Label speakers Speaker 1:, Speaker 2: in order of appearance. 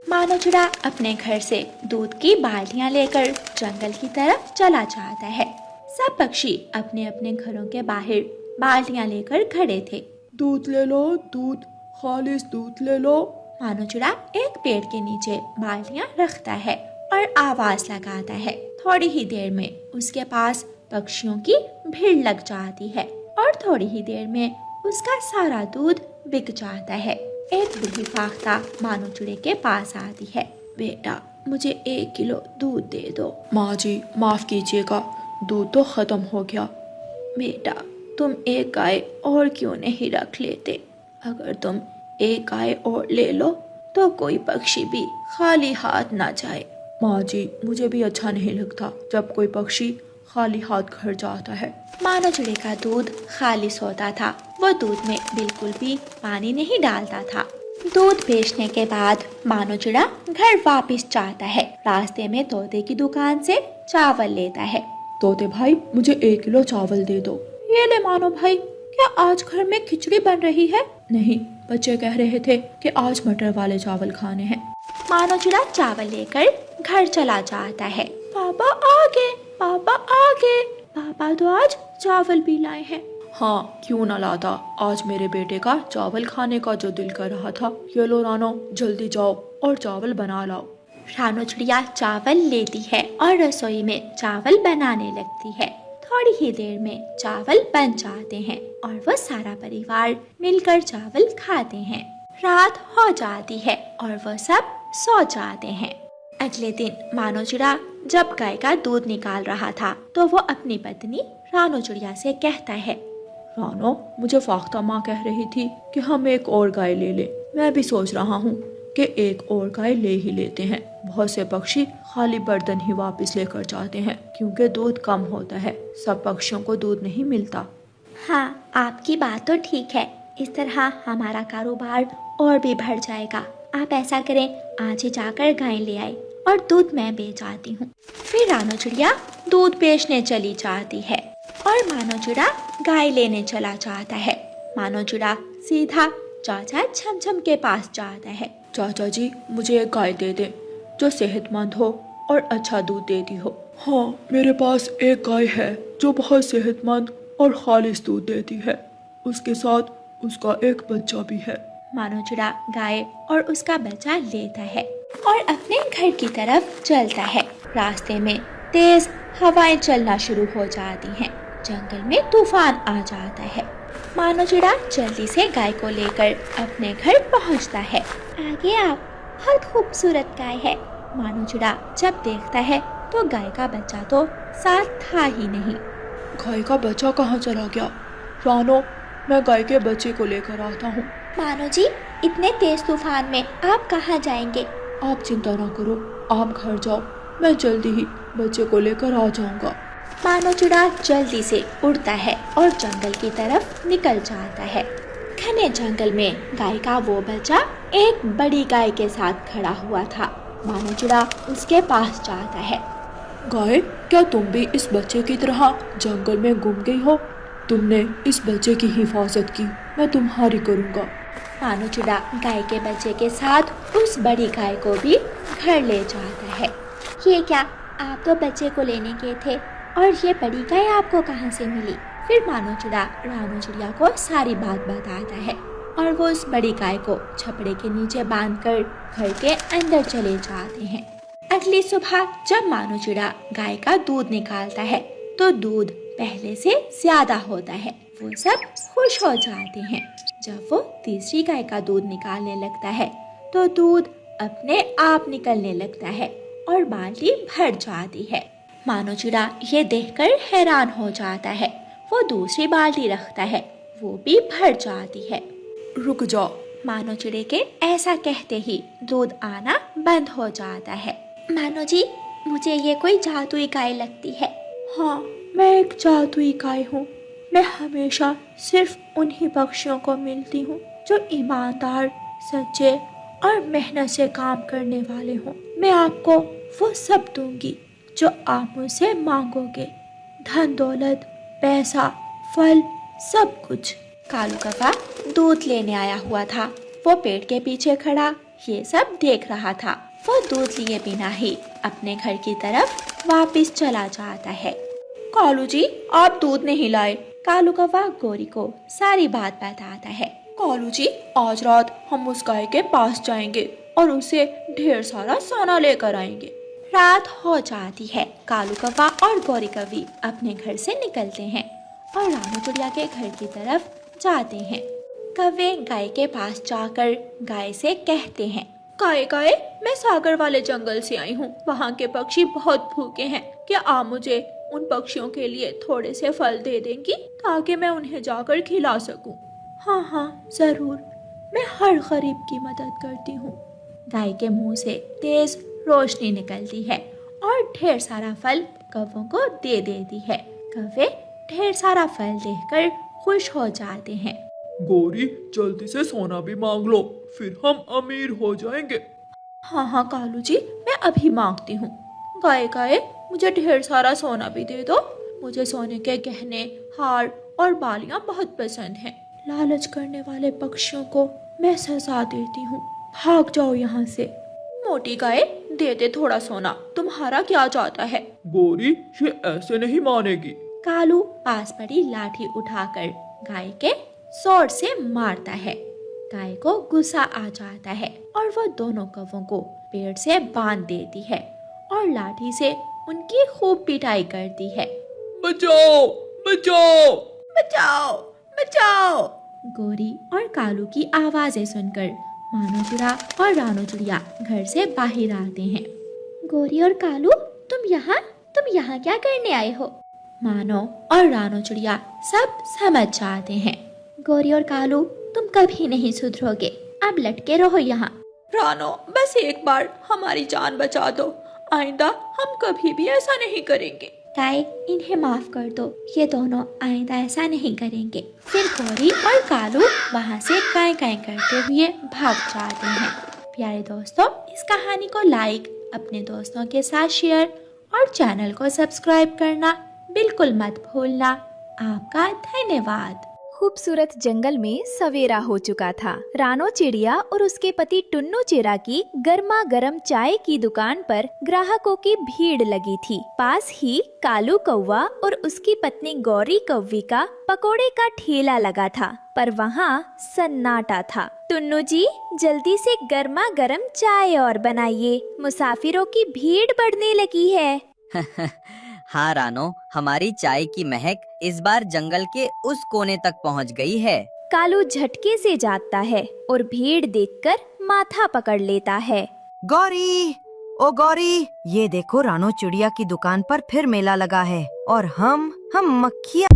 Speaker 1: मानो चिड़ा अपने घर से दूध की बाल्टियां लेकर जंगल की तरफ चला जाता है। सब पक्षी अपने अपने घरों के बाहर बाल्टियां लेकर खड़े थे।
Speaker 2: दूध ले लो, दूध, खालिस दूध ले लो।
Speaker 1: मानो चिड़ा एक पेड़ के नीचे बाल्टियां रखता है और आवाज लगाता है। थोड़ी ही देर में उसके पास पक्षियों की भीड़ लग जाती है और थोड़ी ही देर में उसका सारा दूध बिक जाता है। एक बूढ़ी फाख्ता मानो चिड़े के पास आती है। बेटा, मुझे 1 किलो दूध दे दो।
Speaker 2: माँ जी, माफ कीजिएगा, दूध तो खत्म हो गया।
Speaker 1: बेटा, तुम एक गाय और क्यों नहीं रख लेते? अगर तुम एक गाय और ले लो तो कोई पक्षी भी खाली हाथ ना जाए।
Speaker 2: माँ जी, मुझे भी अच्छा नहीं लगता जब कोई पक्षी खाली हाथ घर जाता है।
Speaker 1: मानो चिड़े का दूध खालिस होता था। वो दूध में बिल्कुल भी पानी नहीं डालता था। दूध बेचने के बाद मानो चिड़ा घर वापस जाता है। रास्ते में तोते की दुकान से चावल लेता है।
Speaker 2: तोते भाई, मुझे 1 किलो चावल दे दो।
Speaker 1: ये ले मानो भाई, क्या आज घर में खिचड़ी बन रही है?
Speaker 2: नहीं, बच्चे कह रहे थे कि आज मटर वाले चावल खाने हैं।
Speaker 1: मानो चिड़ा चावल लेकर घर चला जाता है। पापा आ गए, पापा आ गए। पापा तो आज चावल भी लाए हैं।
Speaker 2: हाँ, क्यों ना लाता, आज मेरे बेटे का चावल खाने का जो दिल कर रहा था। ये लो रानो, जल्दी जाओ और चावल बना लाओ।
Speaker 1: रानो चिड़िया चावल लेती है और रसोई में चावल बनाने लगती है। थोड़ी ही देर में चावल बन जाते हैं और वो सारा परिवार मिलकर चावल खाते हैं। रात हो जाती है और वो सब सो जाते हैं। अगले दिन मानो चिड़ा जब गाय का दूध निकाल रहा था तो वो अपनी पत्नी रानो चिड़िया से कहता है,
Speaker 2: रानो, मुझे फाख्ता माँ कह रही थी कि हम एक और गाय ले ले। मैं भी सोच रहा हूँ कि एक और गाय ले ही लेते हैं। बहुत से पक्षी खाली बर्तन ही वापस लेकर जाते हैं क्योंकि दूध कम होता है। सब पक्षियों को दूध नहीं मिलता।
Speaker 1: हाँ, आपकी बात तो ठीक है। इस तरह हमारा कारोबार और भी बढ़ जाएगा। आप ऐसा करें, आज ही जाकर गाय ले आए और दूध मैं बेच आती हूँ। फिर रानो चिड़िया दूध बेचने चली जाती है और मानो चिड़ा गाय लेने चला जाता है। मानो चिड़ा सीधा चाचा छमछम के पास जाता है।
Speaker 2: चाचा जी, मुझे एक गाय दे दे जो सेहतमंद हो और अच्छा दूध देती हो। हाँ, मेरे पास एक गाय है जो बहुत सेहतमंद और खालिस दूध देती है। उसके साथ उसका एक बच्चा भी है।
Speaker 1: मानो चिड़ा गाय और उसका बच्चा लेता है और अपने घर की तरफ चलता है। रास्ते में तेज हवाएं चलना शुरू हो जाती हैं। जंगल में तूफान आ जाता है। मानो चिड़ा जल्दी से गाय को लेकर अपने घर पहुंचता है। आगे आप, बहुत खूबसूरत गाय है। मानो चिड़ा जब देखता है तो गाय का बच्चा तो साथ था ही नहीं।
Speaker 2: गाय का बच्चा कहाँ चला गया? रानो, मैं गाय के बच्चे को लेकर आता हूँ।
Speaker 1: मानो जी, इतने तेज तूफान में आप कहाँ जाएंगे?
Speaker 2: आप चिंता ना करो, आप घर जाओ, मैं जल्दी ही बच्चे को लेकर आ जाऊंगा।
Speaker 1: मानो चिड़ा जल्दी से उड़ता है और जंगल की तरफ निकल जाता है। घने जंगल में गाय का वो बच्चा एक बड़ी गाय के साथ खड़ा हुआ था। मानो चिड़ा उसके पास जाता है।
Speaker 2: गाय, क्या तुम भी इस बच्चे की तरह जंगल में गुम गई हो? तुमने इस बच्चे की हिफाजत की, मैं तुम्हारी करूँगा।
Speaker 1: मानो चिड़ा गाय के बच्चे के साथ उस बड़ी गाय को भी घर ले जाता है। ये क्या, आप तो बच्चे को लेने गए थे और ये बड़ी गाय आपको कहाँ से मिली? फिर मानो चिड़ा रानो चिड़िया को सारी बात बताता है और वो उस बड़ी गाय को छपड़े के नीचे बांधकर घर के अंदर चले जाते हैं। अगली सुबह जब मानो चिड़ा गाय का दूध निकालता है तो दूध पहले से ज्यादा होता है। वो सब खुश हो जाते हैं। जब वो तीसरी गाय का दूध निकालने लगता है तो दूध अपने आप निकलने लगता है और बाल्टी भर जाती है। मानो चिड़ा ये देखकर हैरान हो जाता है। वो दूसरी बाल्टी रखता है, वो भी भर जाती है।
Speaker 2: रुक जाओ।
Speaker 1: मानो चिड़े के ऐसा कहते ही दूध आना बंद हो जाता है। मानो जी, मुझे ये कोई जादुई गाय लगती है।
Speaker 2: हाँ, मैं एक जादुई गाय हूँ। मैं हमेशा सिर्फ उन्हीं पक्षियों को मिलती हूँ जो ईमानदार, सच्चे और मेहनत से काम करने वाले हों। मैं आपको वो सब दूंगी जो आप मुझसे मांगोगे, धन दौलत, पैसा, फल, सब कुछ।
Speaker 1: कालू कौवा दूध लेने आया हुआ था। वो पेड़ के पीछे खड़ा ये सब देख रहा था। वो दूध लिए बिना ही अपने घर की तरफ वापस चला जाता है।
Speaker 2: कालू जी, आप दूध नहीं लाए।
Speaker 1: कालू कौवा गोरी को सारी बात बताता है।
Speaker 2: कालू जी, आज रात हम उस गाय के पास जाएंगे और उसे ढेर सारा सोना लेकर आएंगे।
Speaker 1: रात हो जाती है। कालू कौवा और गोरी कौवी अपने घर से निकलते हैं और रानू चिड़िया के घर की तरफ जाते हैं। कौवे गाय के पास जाकर गाय से कहते हैं,
Speaker 2: गाय गाय, मैं सागर वाले जंगल से आई हूँ। वहाँ के पक्षी बहुत भूखे हैं। क्या आप मुझे उन पक्षियों के लिए थोड़े से फल दे देंगी ताकि मैं उन्हें जाकर खिला सकूं?
Speaker 1: हाँ हाँ जरूर, मैं हर गरीब की मदद करती हूँ। गाय के मुंह से तेज रोशनी निकलती है और ढेर सारा फल कौवों को दे देती है। कौवे ढेर सारा फल देखकर खुश हो जाते हैं।
Speaker 3: गोरी, जल्दी से सोना भी मांग लो, फिर हम अमीर हो जाएंगे।
Speaker 2: हाँ हाँ कालू जी, मैं अभी मांगती हूँ। गाय गाय, मुझे ढेर सारा सोना भी दे दो। मुझे सोने के गहने, हार और बालियां बहुत पसंद हैं। लालच करने वाले पक्षियों को मैं सजा देती हूँ। भाग जाओ यहाँ से। मोटी गाय, दे दे थोड़ा सोना। तुम्हारा क्या चाहता है?
Speaker 3: गोरी, ये ऐसे नहीं मानेगी।
Speaker 1: कालू पास पड़ी लाठी उठाकर गाय के जोर से मारता है। गाय को गुस्सा आ जाता है और वो दोनों कौवों को पेड़ से बांध देती है और लाठी से उनकी खूब पिटाई करती है।
Speaker 3: बचाओ, बचाओ,
Speaker 2: बचाओ, बचाओ।
Speaker 1: गोरी और कालू की आवाजें सुनकर मानो चिड़ा और रानू चिड़िया घर से बाहर आते हैं। गोरी और कालू, तुम यहाँ क्या करने आए हो? मानो और रानू चिड़िया सब समझ जाते हैं। गोरी और कालू, तुम कभी नहीं सुधरोगे, अब लटके रहो यहाँ।
Speaker 2: रानो, बस एक बार हमारी जान बचा दो। आइंदा हम कभी भी ऐसा नहीं करेंगे।
Speaker 1: गाय, इन्हें माफ कर दो, ये दोनों आइंदा ऐसा नहीं करेंगे। फिर गोरी और कालू वहाँ से काई काई करते हुए भाग जाते हैं। प्यारे दोस्तों, इस कहानी को लाइक, अपने दोस्तों के साथ शेयर और चैनल को सब्सक्राइब करना बिल्कुल मत भूलना। आपका धन्यवाद।
Speaker 4: खूबसूरत जंगल में सवेरा हो चुका था। रानो चिड़िया और उसके पति टुन्नू चिड़ा की गर्मा गर्म चाय की दुकान पर ग्राहकों की भीड़ लगी थी। पास ही कालू कौवा और उसकी पत्नी गौरी कौवी का पकोड़े का ठेला लगा था, पर वहाँ सन्नाटा था। टुन्नू जी, जल्दी से गर्मा गर्म चाय और बनाइए, मुसाफिरों की भीड़ बढ़ने लगी है।
Speaker 5: हाँ रानो, हमारी चाय की महक इस बार जंगल के उस कोने तक पहुंच गई है।
Speaker 4: कालू झटके से जागता है और भीड़ देखकर माथा पकड़ लेता है।
Speaker 6: गौरी, ओ गौरी, ये देखो रानो चिड़िया की दुकान पर फिर मेला लगा है और हम मक्खियाँ